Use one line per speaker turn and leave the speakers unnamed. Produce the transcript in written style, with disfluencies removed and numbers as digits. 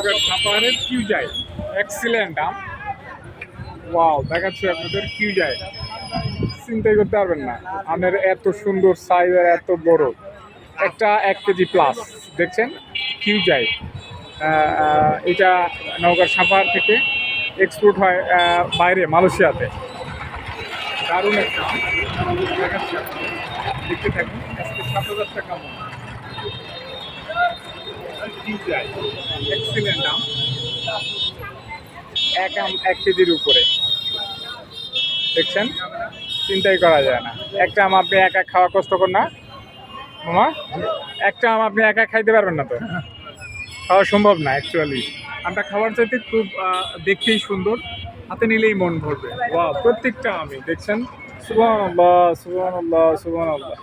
নওগাঁর সাপাহারের কিউজাই এক্সিলেন্ট আম। ওয়াও, দেখাচ্ছি আপনাদের কিউজাই, চিন্তাই করতে পারবেন না আমের এত সুন্দর সাইজ আর এত বড়। একটা 1 কেজি প্লাস দেখছেন কিউজাই। এটা নওগাঁর সাপাহার থেকে এক্সপোর্ট হয় বাইরে মালয়েশিয়াতে। দারুণ একটা আম, দেখাচ্ছি আপনাদের, দেখতে থাকুন। আজকে 7,000 টাকা মন কিউজাই, এক্সিলেন্ট আম। আম 1 কেজির উপরে দেখছেন, চিন্তাই করা যায় না। একটা আম আপনি একা খাওয়া কষ্টকর না মামা? একটা আম আপনি একা খাইতে পারবেন না, তো খাওয়া সম্ভব না অ্যাকচুয়ালি। আমটা খাওয়ার চাইতে খুব দেখতেই সুন্দর, হাতে নিলেই মন ভরবে। ওয়াও, প্রত্যেকটা আমি দেখছেন, সুবহানাল্লাহ সুবহানাল্লাহ সুবহানাল্লাহ।